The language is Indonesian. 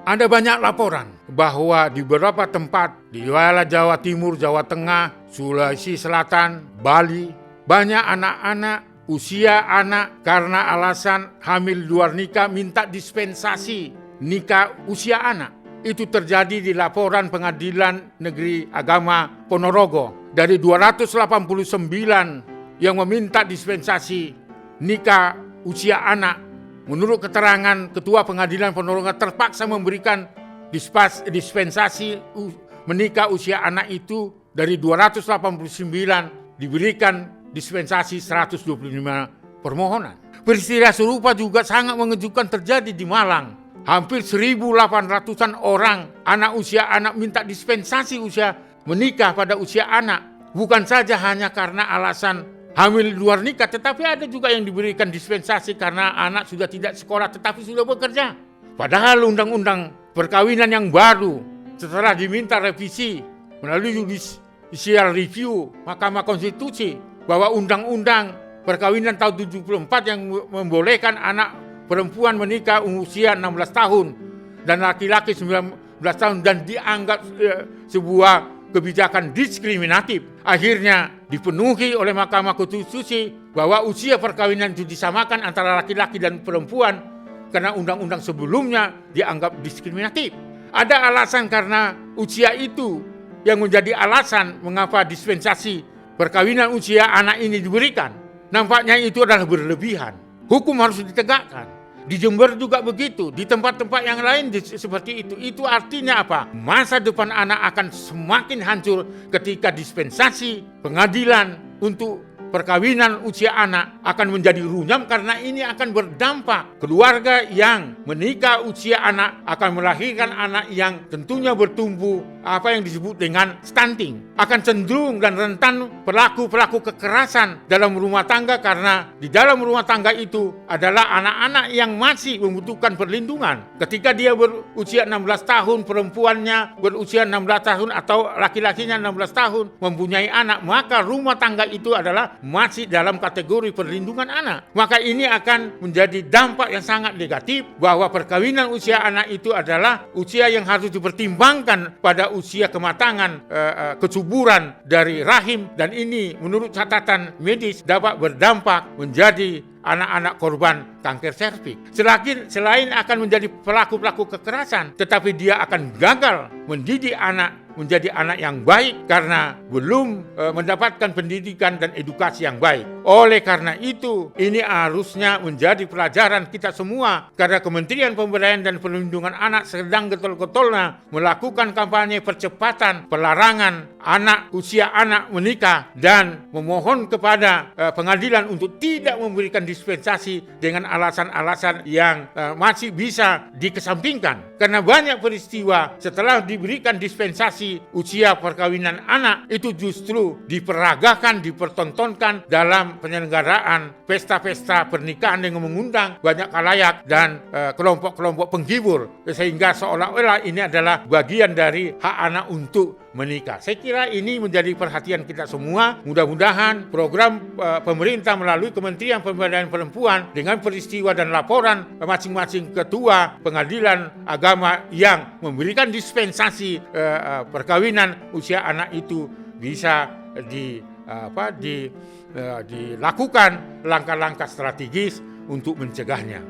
Ada banyak laporan bahwa di beberapa tempat di wilayah Jawa Timur, Jawa Tengah, Sulawesi Selatan, Bali, banyak anak-anak usia anak karena alasan hamil luar nikah minta dispensasi nikah usia anak. Itu terjadi di laporan Pengadilan Negeri Agama Ponorogo. Dari 289 yang meminta dispensasi nikah usia anak, menurut keterangan Ketua Pengadilan Ponorogo terpaksa memberikan dispensasi menikah usia anak itu dari 289 diberikan dispensasi 125 permohonan. Peristiwa serupa juga sangat mengejutkan terjadi di Malang. Hampir 1.800-an orang anak usia anak minta dispensasi usia menikah pada usia anak. Bukan saja hanya karena alasan hamil luar nikah, tetapi ada juga yang diberikan dispensasi karena anak sudah tidak sekolah tetapi sudah bekerja. Padahal undang-undang perkawinan yang baru setelah diminta revisi melalui judicial review Mahkamah Konstitusi bahwa undang-undang perkawinan tahun 74 yang membolehkan anak perempuan menikah usia 16 tahun dan laki-laki 19 tahun dan dianggap sebuah kebijakan diskriminatif, akhirnya dipenuhi oleh Mahkamah Konstitusi bahwa usia perkawinan itu disamakan antara laki-laki dan perempuan karena undang-undang sebelumnya dianggap diskriminatif. Ada alasan karena usia itu yang menjadi alasan mengapa dispensasi perkawinan usia anak ini diberikan. Nampaknya itu adalah berlebihan. Hukum harus ditegakkan. Di Jember juga begitu, di tempat-tempat yang lain seperti itu. Itu artinya apa? Masa depan anak akan semakin hancur ketika dispensasi pengadilan untuk perkawinan usia anak akan menjadi runyam karena ini akan berdampak. Keluarga yang menikah usia anak akan melahirkan anak yang tentunya bertumbuh apa yang disebut dengan stunting. Akan cenderung dan rentan pelaku-pelaku kekerasan dalam rumah tangga karena di dalam rumah tangga itu adalah anak-anak yang masih membutuhkan perlindungan. Ketika dia berusia 16 tahun, perempuannya berusia 16 tahun atau laki-lakinya 16 tahun mempunyai anak, maka rumah tangga itu adalah masih dalam kategori perlindungan anak. Maka ini akan menjadi dampak yang sangat negatif bahwa perkawinan usia anak itu adalah usia yang harus dipertimbangkan pada usia kematangan kesuburan dari rahim, dan ini menurut catatan medis dapat berdampak menjadi anak-anak korban kanker serviks. Selain akan menjadi pelaku-pelaku kekerasan, tetapi dia akan gagal mendidik anak menjadi anak yang baik karena belum mendapatkan pendidikan dan edukasi yang baik. Oleh karena itu, ini harusnya menjadi pelajaran kita semua karena Kementerian Pemberdayaan dan Perlindungan Anak sedang getol-getolnya melakukan kampanye percepatan pelarangan usia anak menikah dan memohon kepada pengadilan untuk tidak memberikan dispensasi dengan alasan-alasan yang masih bisa dikesampingkan. Karena banyak peristiwa setelah diberikan dispensasi usia perkawinan anak itu justru diperagakan, dipertontonkan dalam penyelenggaraan pesta-pesta pernikahan dengan mengundang banyak khalayak dan kelompok-kelompok penghibur, sehingga seolah-olah ini adalah bagian dari hak anak untuk menikah. Saya kira ini menjadi perhatian kita semua. Mudah-mudahan program pemerintah melalui Kementerian Pemberdayaan Perempuan dengan peristiwa dan laporan masing-masing ketua pengadilan agama yang memberikan dispensasi perkawinan usia anak itu bisa dilakukan langkah-langkah strategis untuk mencegahnya.